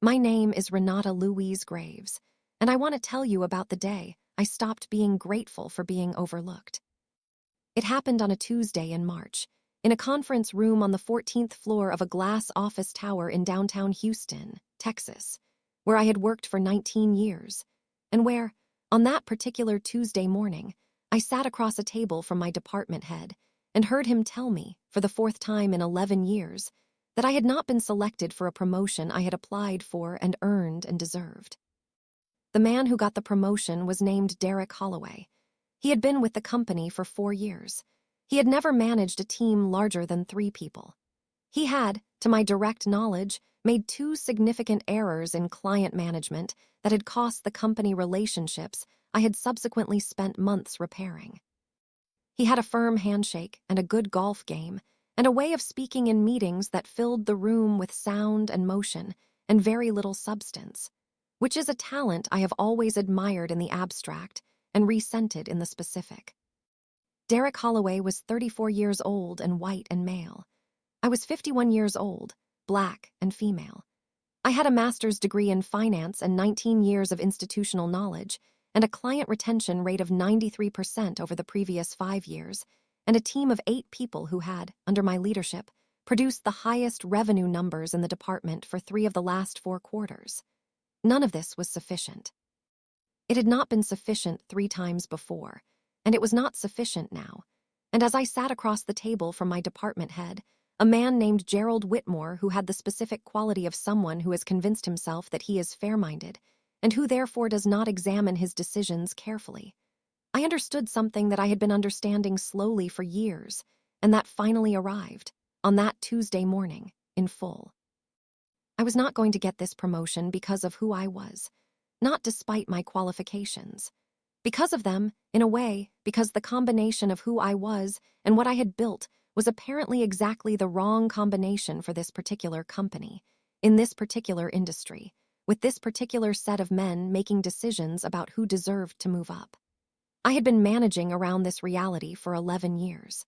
My name is Renata Louise Graves, and I want to tell you about the day I stopped being grateful for being overlooked. It happened on a Tuesday in March, in a conference room on the 14th floor of a glass office tower in downtown Houston, Texas, where I had worked for 19 years, and where, on that particular Tuesday morning, I sat across a table from my department head and heard him tell me, for the fourth time in 11 years, that I had not been selected for a promotion I had applied for and earned and deserved. The man who got the promotion was named Derek Holloway. He had been with the company for 4 years. He had never managed a team larger than 3 people. He had, to my direct knowledge, made 2 significant errors in client management that had cost the company relationships I had subsequently spent months repairing. He had a firm handshake and a good golf game, and a way of speaking in meetings that filled the room with sound and motion and very little substance, which is a talent I have always admired in the abstract and resented in the specific. Derek Holloway was 34 years old and white and male. I was 51 years old, black and female. I had a master's degree in finance and 19 years of institutional knowledge, and a client retention rate of 93% over the previous 5 years, and a team of 8 people who had, under my leadership, produced the highest revenue numbers in the department for 3 of the last 4 quarters. None of this was sufficient. It had not been sufficient 3 times before, and it was not sufficient now. And as I sat across the table from my department head, a man named Gerald Whitmore, who had the specific quality of someone who has convinced himself that he is fair-minded, and who therefore does not examine his decisions carefully. I understood something that I had been understanding slowly for years, and that finally arrived, on that Tuesday morning, in full. I was not going to get this promotion because of who I was, not despite my qualifications. Because of them, in a way, because the combination of who I was and what I had built was apparently exactly the wrong combination for this particular company, in this particular industry, with this particular set of men making decisions about who deserved to move up. I had been managing around this reality for 11 years.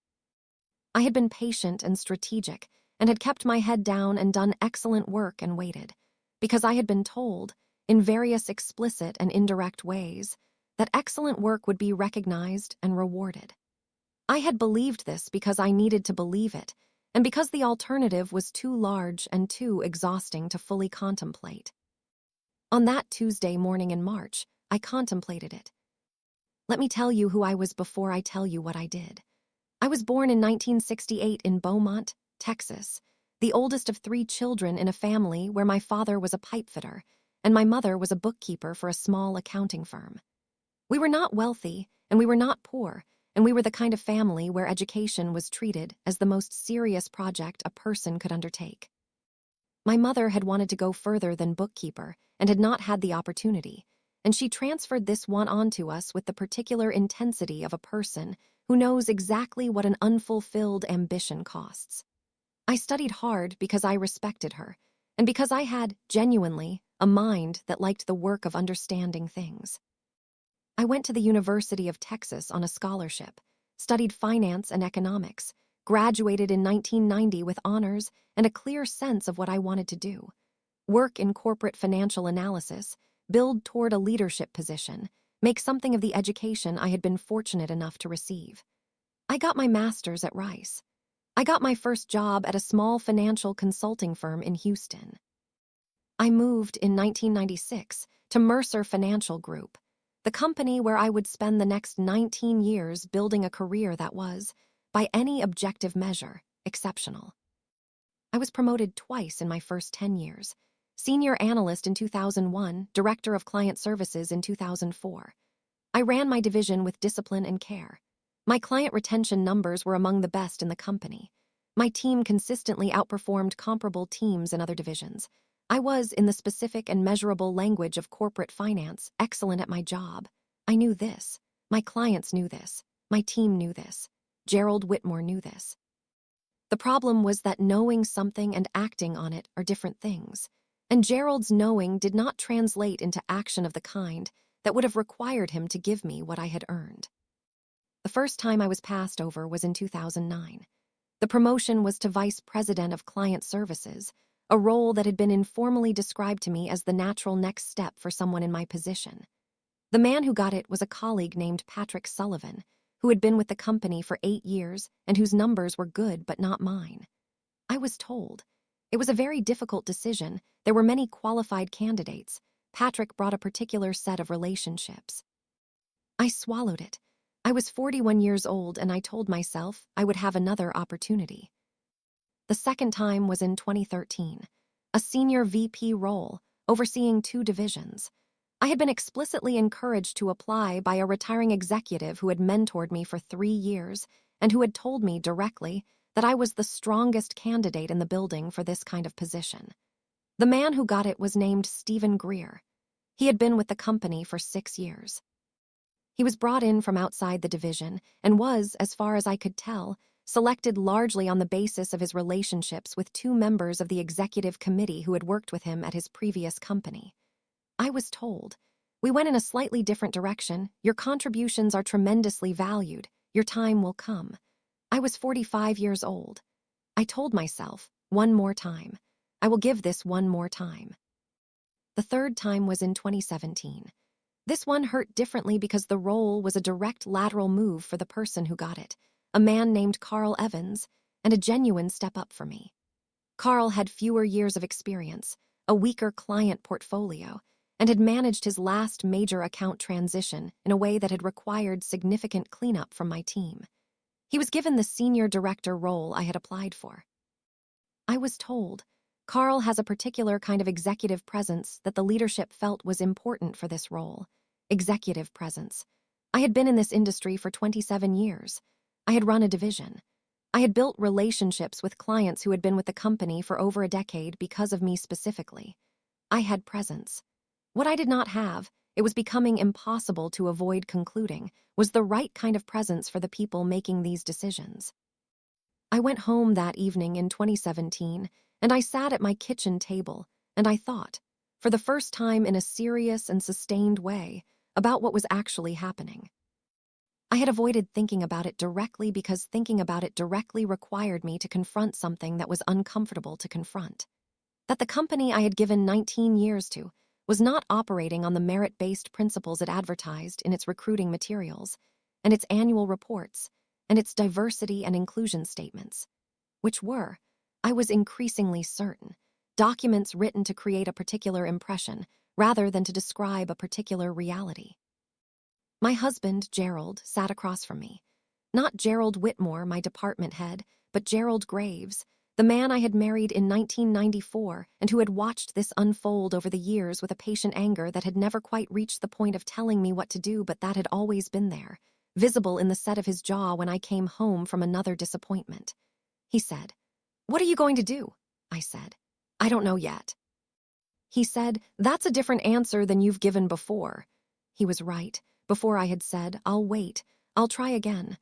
I had been patient and strategic, and had kept my head down and done excellent work and waited, because I had been told, in various explicit and indirect ways, that excellent work would be recognized and rewarded. I had believed this because I needed to believe it, and because the alternative was too large and too exhausting to fully contemplate. On that Tuesday morning in March, I contemplated it. Let me tell you who I was before I tell you what I did. I was born in 1968 in Beaumont, Texas, the oldest of 3 children in a family where my father was a pipefitter and my mother was a bookkeeper for a small accounting firm. We were not wealthy, and we were not poor, and we were the kind of family where education was treated as the most serious project a person could undertake. My mother had wanted to go further than bookkeeper and had not had the opportunity, and she transferred this one onto us with the particular intensity of a person who knows exactly what an unfulfilled ambition costs. I studied hard because I respected her, and because I had, genuinely, a mind that liked the work of understanding things. I went to the University of Texas on a scholarship, studied finance and economics, graduated in 1990 with honors and a clear sense of what I wanted to do: work in corporate financial analysis, build toward a leadership position, make something of the education I had been fortunate enough to receive. I got my master's at Rice. I got my first job at a small financial consulting firm in Houston. I moved in 1996 to Mercer Financial Group, the company where I would spend the next 19 years building a career that was, by any objective measure, exceptional. I was promoted twice in my first 10 years: senior analyst in 2001, director of client services in 2004. I ran my division with discipline and care. My client retention numbers were among the best in the company. My team consistently outperformed comparable teams in other divisions. I was, in the specific and measurable language of corporate finance, excellent at my job. I knew this. My clients knew this. My team knew this. Gerald Whitmore knew this. The problem was that knowing something and acting on it are different things, and Gerald's knowing did not translate into action of the kind that would have required him to give me what I had earned. The first time I was passed over was in 2009. The promotion was to Vice President of Client Services, a role that had been informally described to me as the natural next step for someone in my position. The man who got it was a colleague named Patrick Sullivan, who had been with the company for 8 years and whose numbers were good but not mine. I was told. It was a very difficult decision. There were many qualified candidates. Patrick brought a particular set of relationships. I swallowed it. I was 41 years old and I told myself I would have another opportunity. The second time was in 2013, a senior VP role, overseeing 2 divisions. I had been explicitly encouraged to apply by a retiring executive who had mentored me for 3 years and who had told me directly that I was the strongest candidate in the building for this kind of position. The man who got it was named Stephen Greer. He had been with the company for 6 years. He was brought in from outside the division and was, as far as I could tell, selected largely on the basis of his relationships with 2 members of the executive committee who had worked with him at his previous company. I was told, "We went in a slightly different direction. Your contributions are tremendously valued. Your time will come." I was 45 years old. I told myself, one more time. I will give this one more time. The third time was in 2017. This one hurt differently because the role was a direct lateral move for the person who got it, a man named Carl Evans, and a genuine step up for me. Carl had fewer years of experience, a weaker client portfolio, and had managed his last major account transition in a way that had required significant cleanup from my team. He was given the senior director role I had applied for. I was told, Carl has a particular kind of executive presence that the leadership felt was important for this role. Executive presence. I had been in this industry for 27 years. I had run a division. I had built relationships with clients who had been with the company for over a decade because of me specifically. I had presence. What I did not have, it was becoming impossible to avoid concluding, was the right kind of presence for the people making these decisions. I went home that evening in 2017, and I sat at my kitchen table, and I thought, for the first time in a serious and sustained way, about what was actually happening. I had avoided thinking about it directly because thinking about it directly required me to confront something that was uncomfortable to confront. That the company I had given 19 years to was not operating on the merit-based principles it advertised in its recruiting materials, and its annual reports, and its diversity and inclusion statements, which were, I was increasingly certain, documents written to create a particular impression rather than to describe a particular reality. My husband, Gerald, sat across from me. Not Gerald Whitmore, my department head, but Gerald Graves, the man I had married in 1994 and who had watched this unfold over the years with a patient anger that had never quite reached the point of telling me what to do, but that had always been there, visible in the set of his jaw when I came home from another disappointment. He said, "What are you going to do?" I said, "I don't know yet." He said, "That's a different answer than you've given before." He was right. Before I had said, "I'll wait. I'll try again.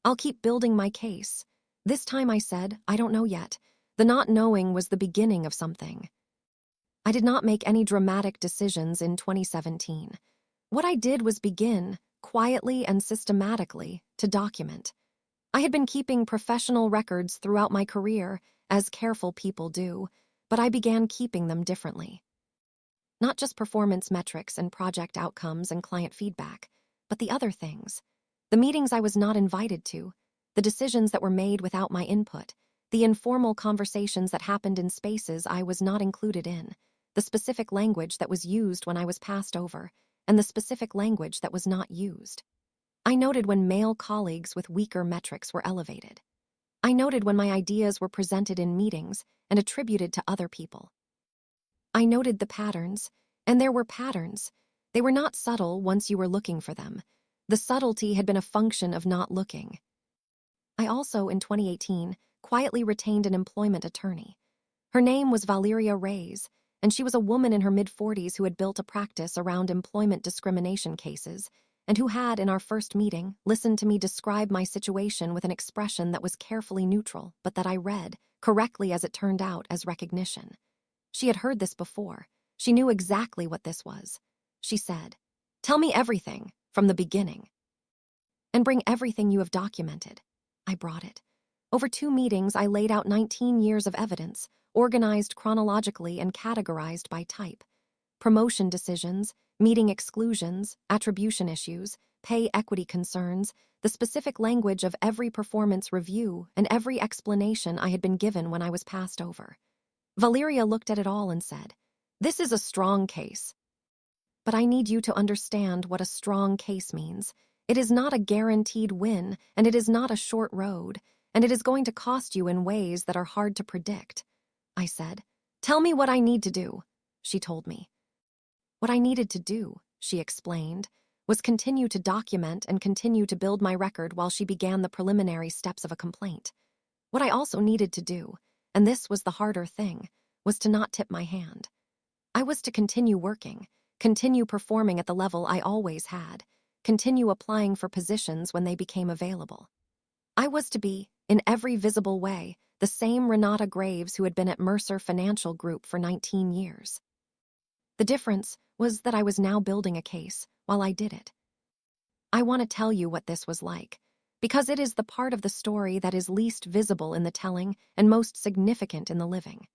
I'll keep building my case." This time I said, "I don't know yet." The not knowing was the beginning of something. I did not make any dramatic decisions in 2017. What I did was begin, quietly and systematically, to document. I had been keeping professional records throughout my career, as careful people do, but I began keeping them differently. Not just performance metrics and project outcomes and client feedback, but the other things. The meetings I was not invited to, the decisions that were made without my input, the informal conversations that happened in spaces I was not included in, the specific language that was used when I was passed over, and the specific language that was not used. I noted when male colleagues with weaker metrics were elevated. I noted when my ideas were presented in meetings and attributed to other people. I noted the patterns, and there were patterns. They were not subtle once you were looking for them. The subtlety had been a function of not looking. I also, in 2018, quietly retained an employment attorney. Her name was Valeria Reyes, and she was a woman in her mid-40s who had built a practice around employment discrimination cases, and who had, in our first meeting, listened to me describe my situation with an expression that was carefully neutral, but that I read, correctly as it turned out, as recognition. She had heard this before. She knew exactly what this was. She said, "Tell me everything, from the beginning. And bring everything you have documented." I brought it. Over 2 meetings, I laid out 19 years of evidence, organized chronologically and categorized by type. Promotion decisions, meeting exclusions, attribution issues, pay equity concerns, the specific language of every performance review, and every explanation I had been given when I was passed over. Valeria looked at it all and said, "This is a strong case. But I need you to understand what a strong case means. It is not a guaranteed win, and it is not a short road, and it is going to cost you in ways that are hard to predict." I said, "Tell me what I need to do," she told me. What I needed to do, she explained, was continue to document and continue to build my record while she began the preliminary steps of a complaint. What I also needed to do, and this was the harder thing, was to not tip my hand. I was to continue working, continue performing at the level I always had, continue applying for positions when they became available. I was to be, in every visible way, the same Renata Graves who had been at Mercer Financial Group for 19 years. The difference was that I was now building a case while I did it. I want to tell you what this was like, because it is the part of the story that is least visible in the telling and most significant in the living.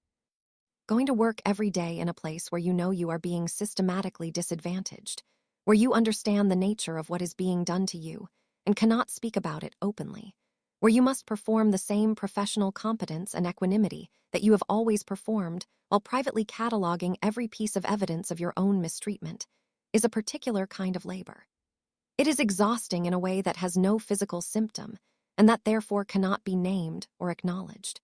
Going to work every day in a place where you know you are being systematically disadvantaged, where you understand the nature of what is being done to you and cannot speak about it openly, where you must perform the same professional competence and equanimity that you have always performed while privately cataloging every piece of evidence of your own mistreatment, is a particular kind of labor. It is exhausting in a way that has no physical symptom, and that therefore cannot be named or acknowledged.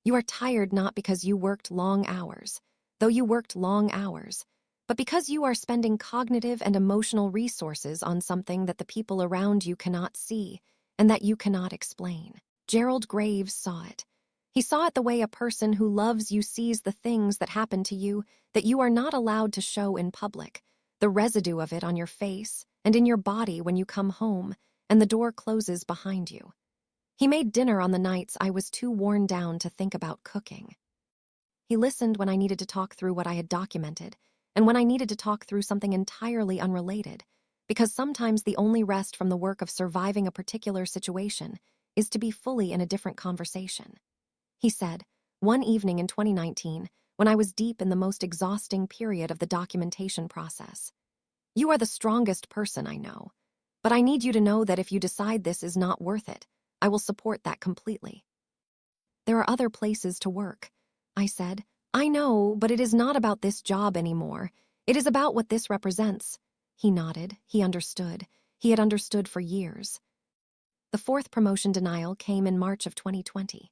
You are tired not because you worked long hours, though you worked long hours, but because you are spending cognitive and emotional resources on something that the people around you cannot see and that you cannot explain. Gerald Graves saw it. He saw it the way a person who loves you sees the things that happen to you that you are not allowed to show in public, the residue of it on your face and in your body when you come home and the door closes behind you. He made dinner on the nights I was too worn down to think about cooking. He listened when I needed to talk through what I had documented and when I needed to talk through something entirely unrelated, because sometimes the only rest from the work of surviving a particular situation is to be fully in a different conversation. He said, one evening in 2019, when I was deep in the most exhausting period of the documentation process, "You are the strongest person I know, but I need you to know that if you decide this is not worth it, I will support that completely." "There are other places to work," I said. "I know, but it is not about this job anymore. It is about what this represents." He nodded. He understood. He had understood for years. The fourth promotion denial came in March of 2020.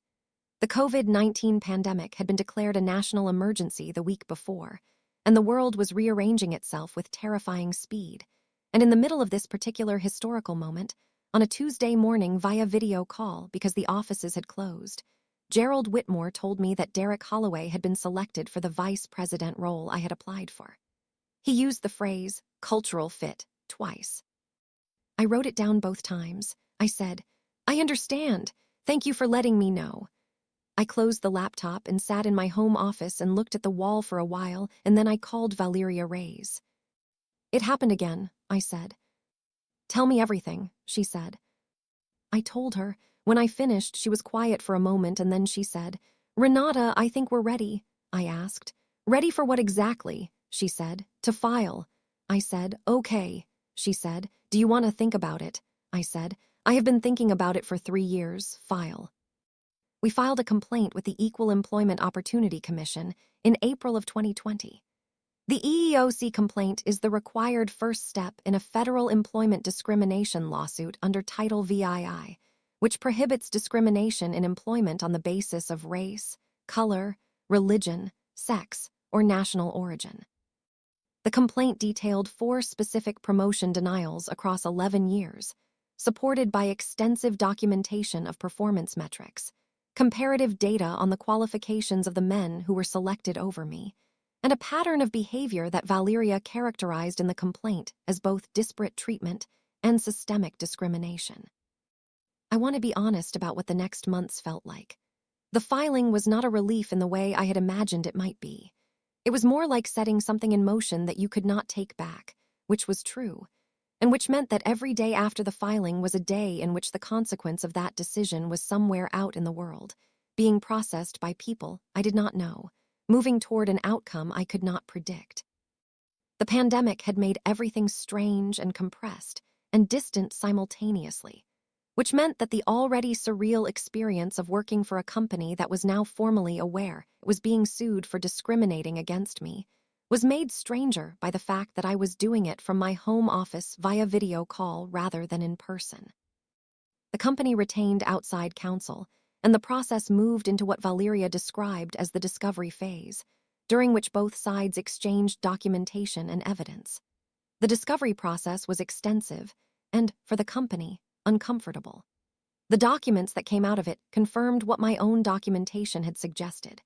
The COVID-19 pandemic had been declared a national emergency the week before, and the world was rearranging itself with terrifying speed. And in the middle of this particular historical moment, on a Tuesday morning via video call because the offices had closed, Gerald Whitmore told me that Derek Holloway had been selected for the vice president role I had applied for. He used the phrase, "cultural fit," twice. I wrote it down both times. I said, "I understand. Thank you for letting me know." I closed the laptop and sat in my home office and looked at the wall for a while, and then I called Valeria Reyes. "It happened again," I said. "Tell me everything," she said. I told her. When I finished, she was quiet for a moment, and then she said, "Renata, I think we're ready." I asked. "Ready for what exactly?" she said. "To file." I said, "Okay." She said, "Do you want to think about it?" I said, "I have been thinking about it for 3 years. File." We filed a complaint with the Equal Employment Opportunity Commission in April of 2020. The EEOC complaint is the required first step in a federal employment discrimination lawsuit under Title VII, which prohibits discrimination in employment on the basis of race, color, religion, sex, or national origin. The complaint detailed 4 specific promotion denials across 11 years, supported by extensive documentation of performance metrics, comparative data on the qualifications of the men who were selected over me, and a pattern of behavior that Valeria characterized in the complaint as both disparate treatment and systemic discrimination. I want to be honest about what the next months felt like. The filing was not a relief in the way I had imagined it might be. It was more like setting something in motion that you could not take back, which was true, and which meant that every day after the filing was a day in which the consequence of that decision was somewhere out in the world, being processed by people I did not know, moving toward an outcome I could not predict. The pandemic had made everything strange and compressed and distant simultaneously, which meant that the already surreal experience of working for a company that was now formally aware it was being sued for discriminating against me was made stranger by the fact that I was doing it from my home office via video call rather than in person. The company retained outside counsel, and the process moved into what Valeria described as the discovery phase, during which both sides exchanged documentation and evidence. The discovery process was extensive and, for the company, uncomfortable. The documents that came out of it confirmed what my own documentation had suggested.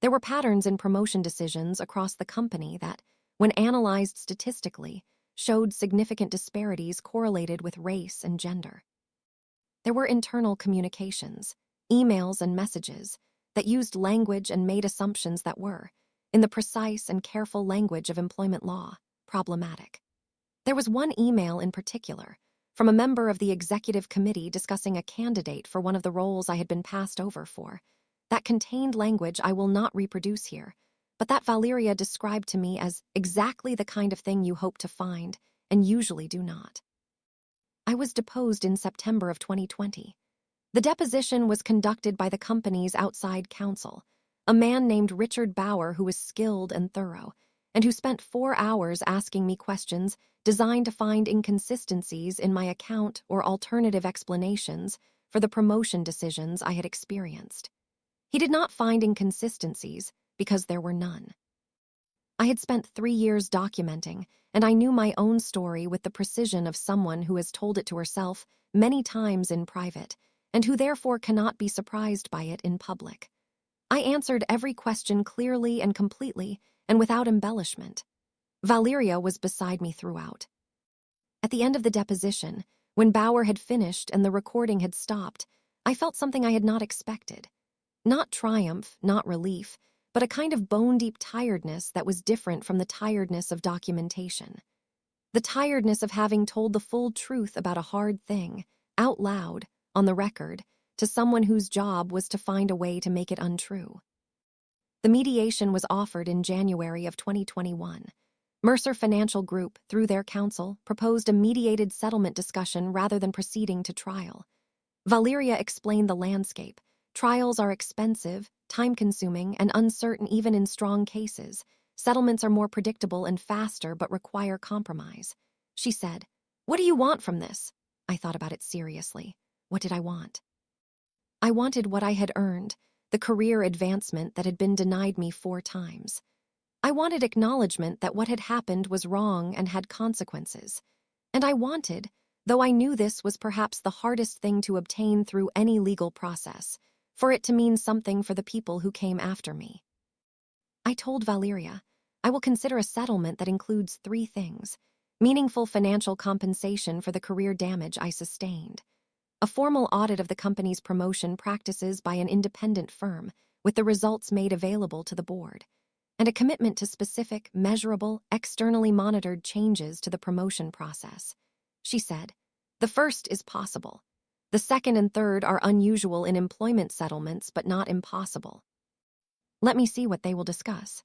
There were patterns in promotion decisions across the company that, when analyzed statistically, showed significant disparities correlated with race and gender. There were internal communications, emails and messages, that used language and made assumptions that were, in the precise and careful language of employment law, problematic. There was one email in particular, from a member of the executive committee discussing a candidate for one of the roles I had been passed over for, that contained language I will not reproduce here, but that Valeria described to me as exactly the kind of thing you hope to find and usually do not. I was deposed in September of 2020. The deposition was conducted by the company's outside counsel, a man named Richard Bauer who was skilled and thorough, and who spent 4 hours asking me questions designed to find inconsistencies in my account or alternative explanations for the promotion decisions I had experienced. He did not find inconsistencies because there were none. I had spent 3 years documenting, and I knew my own story with the precision of someone who has told it to herself many times in private, and who therefore cannot be surprised by it in public. I answered every question clearly and completely, and without embellishment. Valeria was beside me throughout. At the end of the deposition, when Bauer had finished and the recording had stopped, I felt something I had not expected. Not triumph, not relief, but a kind of bone-deep tiredness that was different from the tiredness of documentation. The tiredness of having told the full truth about a hard thing, out loud, on the record, to someone whose job was to find a way to make it untrue. The mediation was offered in January of 2021. Mercer Financial Group, through their counsel, proposed a mediated settlement discussion rather than proceeding to trial. Valeria explained the landscape. Trials are expensive, time-consuming, and uncertain even in strong cases. Settlements are more predictable and faster but require compromise. She said, "What do you want from this?" I thought about it seriously. What did I want? I wanted what I had earned, the career advancement that had been denied me 4 times. I wanted acknowledgement that what had happened was wrong and had consequences. And I wanted, though I knew this was perhaps the hardest thing to obtain through any legal process, for it to mean something for the people who came after me. I told Valeria, I will consider a settlement that includes 3 things: meaningful financial compensation for the career damage I sustained, a formal audit of the company's promotion practices by an independent firm with the results made available to the board, and a commitment to specific, measurable, externally monitored changes to the promotion process. She said, "The first is possible. The second and third are unusual in employment settlements but not impossible. Let me see what they will discuss."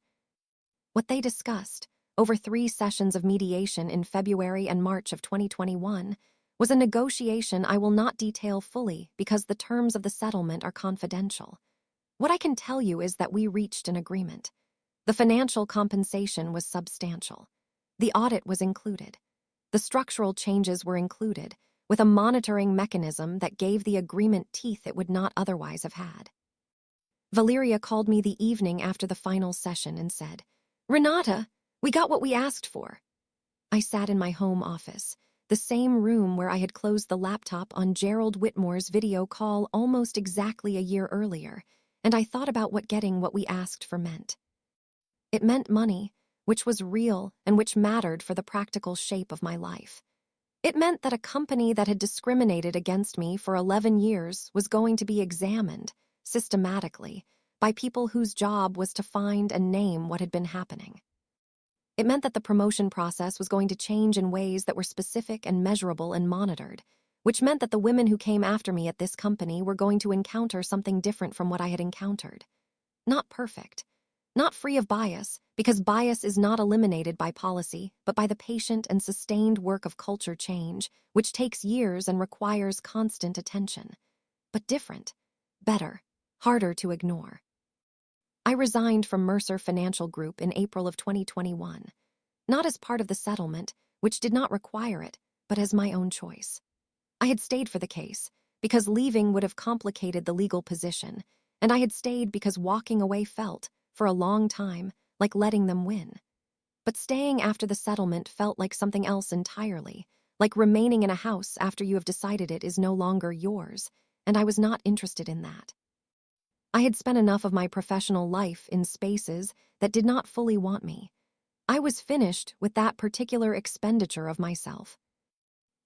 What they discussed, over 3 sessions of mediation in February and March of 2021, was a negotiation I will not detail fully because the terms of the settlement are confidential. What I can tell you is that we reached an agreement. The financial compensation was substantial. The audit was included. The structural changes were included, with a monitoring mechanism that gave the agreement teeth it would not otherwise have had. Valeria called me the evening after the final session and said, "Renata, we got what we asked for." I sat in my home office, the same room where I had closed the laptop on Gerald Whitmore's video call almost exactly a year earlier, and I thought about what getting what we asked for meant. It meant money, which was real and which mattered for the practical shape of my life. It meant that a company that had discriminated against me for 11 years was going to be examined, systematically, by people whose job was to find and name what had been happening. It meant that the promotion process was going to change in ways that were specific and measurable and monitored, which meant that the women who came after me at this company were going to encounter something different from what I had encountered. Not perfect. Not free of bias, because bias is not eliminated by policy, but by the patient and sustained work of culture change, which takes years and requires constant attention. But different. Better. Harder to ignore. I resigned from Mercer Financial Group in April of 2021. Not as part of the settlement, which did not require it, but as my own choice. I had stayed for the case, because leaving would have complicated the legal position, and I had stayed because walking away felt, for a long time, like letting them win. But staying after the settlement felt like something else entirely, like remaining in a house after you have decided it is no longer yours, and I was not interested in that. I had spent enough of my professional life in spaces that did not fully want me. I was finished with that particular expenditure of myself.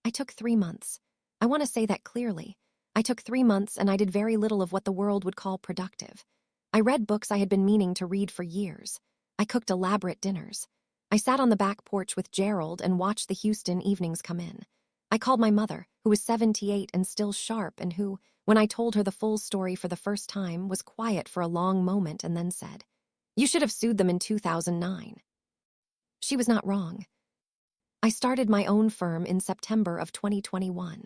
I took 3 months. I want to say that clearly. I took 3 months and I did very little of what the world would call productive. I read books I had been meaning to read for years. I cooked elaborate dinners. I sat on the back porch with Gerald and watched the Houston evenings come in. I called my mother, who was 78 and still sharp and who, when I told her the full story for the first time, was quiet for a long moment and then said, "You should have sued them in 2009. She was not wrong. I started my own firm in September of 2021.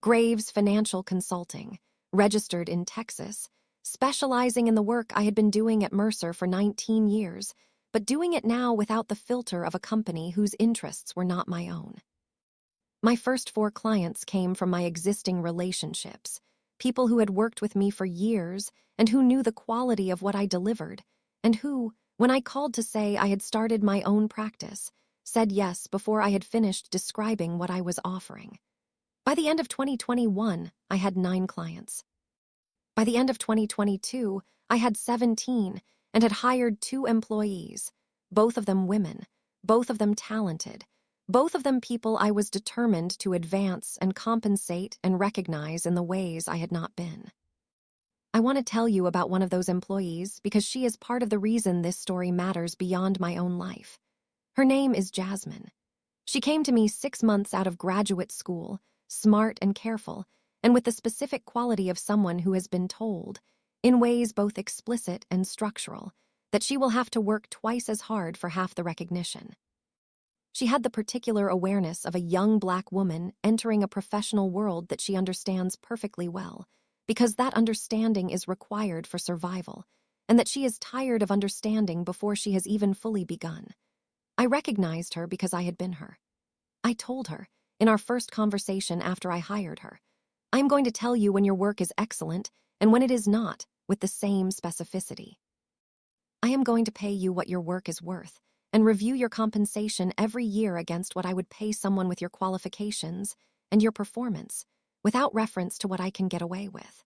Graves Financial Consulting, registered in Texas, specializing in the work I had been doing at Mercer for 19 years, but doing it now without the filter of a company whose interests were not my own. My first 4 clients came from my existing relationships, people who had worked with me for years and who knew the quality of what I delivered, and who, when I called to say I had started my own practice, said yes before I had finished describing what I was offering. By the end of 2021, I had 9 clients. By the end of 2022, I had 17 and had hired 2 employees, both of them women, both of them talented, both of them people I was determined to advance and compensate and recognize in the ways I had not been. I want to tell you about one of those employees because she is part of the reason this story matters beyond my own life. Her name is Jasmine. She came to me 6 months out of graduate school, smart and careful, and with the specific quality of someone who has been told, in ways both explicit and structural, that she will have to work twice as hard for half the recognition. She had the particular awareness of a young Black woman entering a professional world that she understands perfectly well, because that understanding is required for survival, and that she is tired of understanding before she has even fully begun. I recognized her because I had been her. I told her, in our first conversation after I hired her, "I am going to tell you when your work is excellent and when it is not, with the same specificity. I am going to pay you what your work is worth and review your compensation every year against what I would pay someone with your qualifications and your performance, without reference to what I can get away with.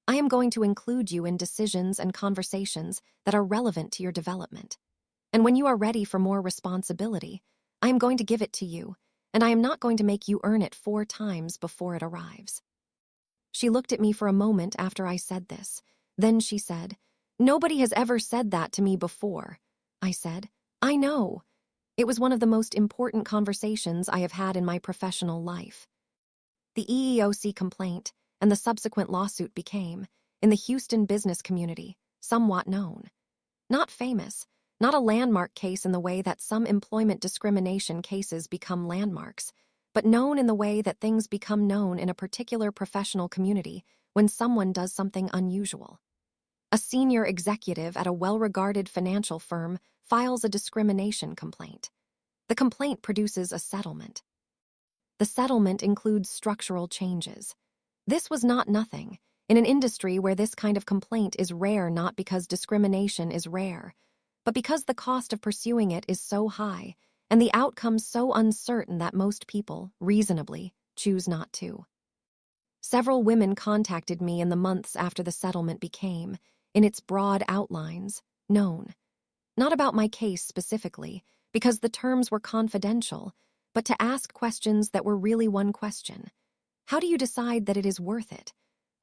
I am going to include you in decisions and conversations that are relevant to your development. And when you are ready for more responsibility, I am going to give it to you, and I am not going to make you earn it 4 times before it arrives." She looked at me for a moment after I said this. Then she said, "Nobody has ever said that to me before." I said, "I know." It was one of the most important conversations I have had in my professional life. The EEOC complaint and the subsequent lawsuit became, in the Houston business community, somewhat known. Not famous, not a landmark case in the way that some employment discrimination cases become landmarks, but known in the way that things become known in a particular professional community when someone does something unusual. A senior executive at a well-regarded financial firm files a discrimination complaint. The complaint produces a settlement. The settlement includes structural changes. This was not nothing, in an industry where this kind of complaint is rare not because discrimination is rare, but because the cost of pursuing it is so high and the outcome so uncertain that most people, reasonably, choose not to. Several women contacted me in the months after the settlement became, in its broad outlines, known. Not about my case specifically, because the terms were confidential, but to ask questions that were really one question. How do you decide that it is worth it?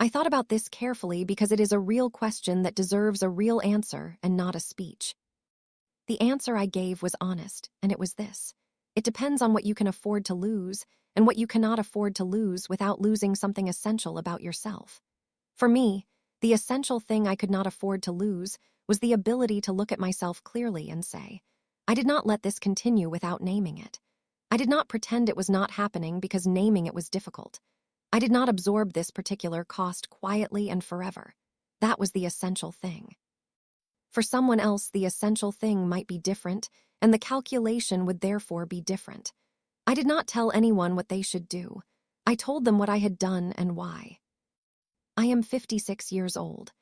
I thought about this carefully because it is a real question that deserves a real answer and not a speech. The answer I gave was honest, and it was this. It depends on what you can afford to lose and what you cannot afford to lose without losing something essential about yourself. For me, the essential thing I could not afford to lose was the ability to look at myself clearly and say, I did not let this continue without naming it. I did not pretend it was not happening because naming it was difficult. I did not absorb this particular cost quietly and forever. That was the essential thing. For someone else, the essential thing might be different, and the calculation would therefore be different. I did not tell anyone what they should do. I told them what I had done and why. I am 56 years old.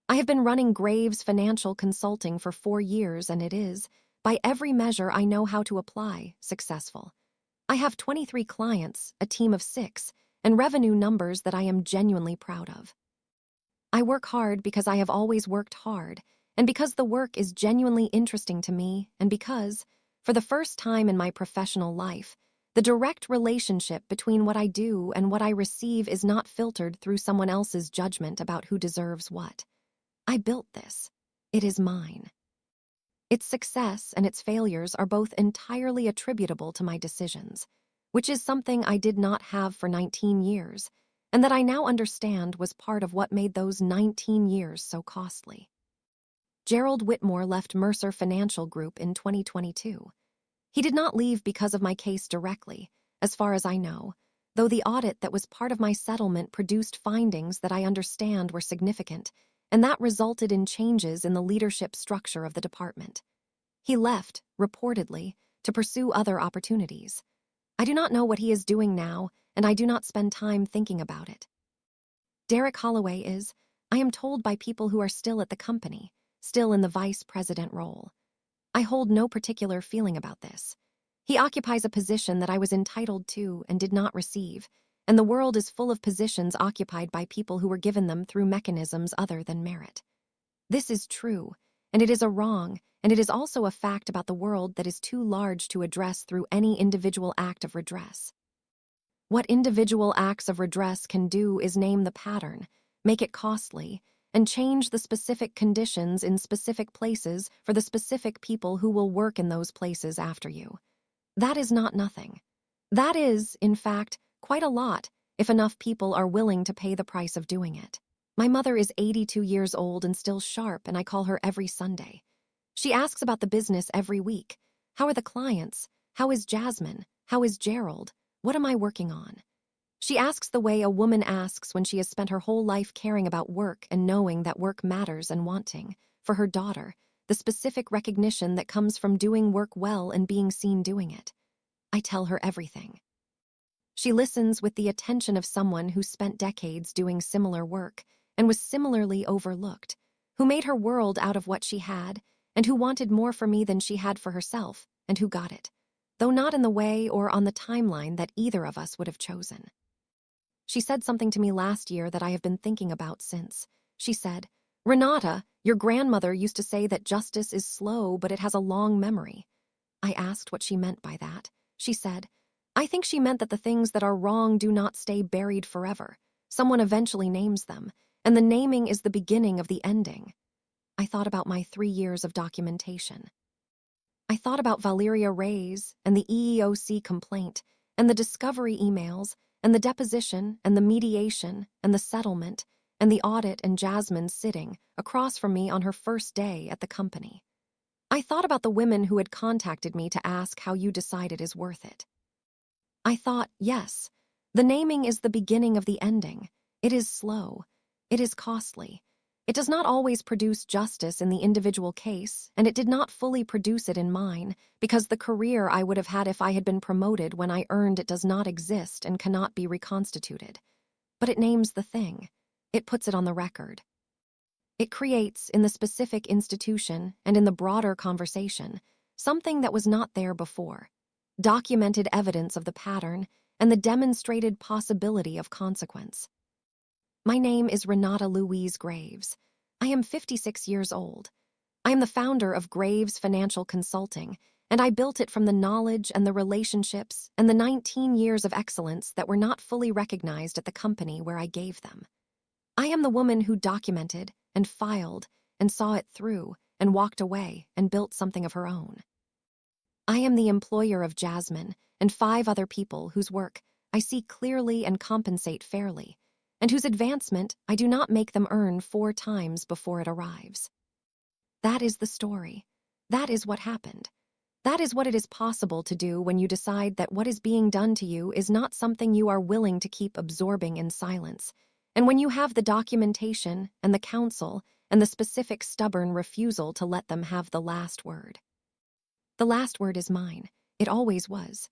I have been running Graves Financial Consulting for 4 years, and it is, by every measure I know how to apply, successful. I have 23 clients, a team of 6, and revenue numbers that I am genuinely proud of. I work hard because I have always worked hard, and because the work is genuinely interesting to me, and because, for the first time in my professional life, the direct relationship between what I do and what I receive is not filtered through someone else's judgment about who deserves what. I built this. It is mine. Its success and its failures are both entirely attributable to my decisions, which is something I did not have for 19 years, and that I now understand was part of what made those 19 years so costly. Gerald Whitmore left Mercer Financial Group in 2022. He did not leave because of my case directly, as far as I know, though the audit that was part of my settlement produced findings that I understand were significant, and that resulted in changes in the leadership structure of the department. He left, reportedly, to pursue other opportunities. I do not know what he is doing now, and I do not spend time thinking about it. Derek Holloway is, I am told by people who are still at the company, still in the vice president role. I hold no particular feeling about this. He occupies a position that I was entitled to and did not receive, and the world is full of positions occupied by people who were given them through mechanisms other than merit. This is true, and it is a wrong, and it is also a fact about the world that is too large to address through any individual act of redress. What individual acts of redress can do is name the pattern, make it costly, and change the specific conditions in specific places for the specific people who will work in those places after you. That is not nothing. That is, in fact, quite a lot if enough people are willing to pay the price of doing it. My mother is 82 years old and still sharp, and I call her every Sunday. She asks about the business every week. How are the clients? How is Jasmine? How is Gerald? What am I working on? She asks the way a woman asks when she has spent her whole life caring about work and knowing that work matters and wanting, for her daughter, the specific recognition that comes from doing work well and being seen doing it. I tell her everything. She listens with the attention of someone who spent decades doing similar work and was similarly overlooked, who made her world out of what she had, and who wanted more for me than she had for herself, and who got it, though not in the way or on the timeline that either of us would have chosen. She said something to me last year that I have been thinking about since. She said, Renata, your grandmother used to say that justice is slow, but it has a long memory. I asked what she meant by that. She said, I think she meant that the things that are wrong do not stay buried forever. Someone eventually names them, and the naming is the beginning of the ending. I thought about my 3 years of documentation. I thought about Valeria Reyes and the EEOC complaint and the discovery emails and the deposition and the mediation and the settlement and the audit and Jasmine sitting across from me on her first day at the company. I thought about the women who had contacted me to ask how you decide it is worth it. I thought, yes, the naming is the beginning of the ending. It is slow. It is costly. It does not always produce justice in the individual case, and it did not fully produce it in mine, because the career I would have had if I had been promoted when I earned it does not exist and cannot be reconstituted. But it names the thing. It puts it on the record. It creates, in the specific institution and in the broader conversation, something that was not there before. Documented evidence of the pattern and the demonstrated possibility of consequence. My name is Renata Louise Graves. I am 56 years old. I am the founder of Graves Financial Consulting, and I built it from the knowledge and the relationships and the 19 years of excellence that were not fully recognized at the company where I gave them. I am the woman who documented and filed and saw it through and walked away and built something of her own. I am the employer of Jasmine and 5 other people whose work I see clearly and compensate fairly, and whose advancement I do not make them earn 4 times before it arrives. That is the story. That is what happened. That is what it is possible to do when you decide that what is being done to you is not something you are willing to keep absorbing in silence, and when you have the documentation and the counsel and the specific stubborn refusal to let them have the last word. The last word is mine. It always was.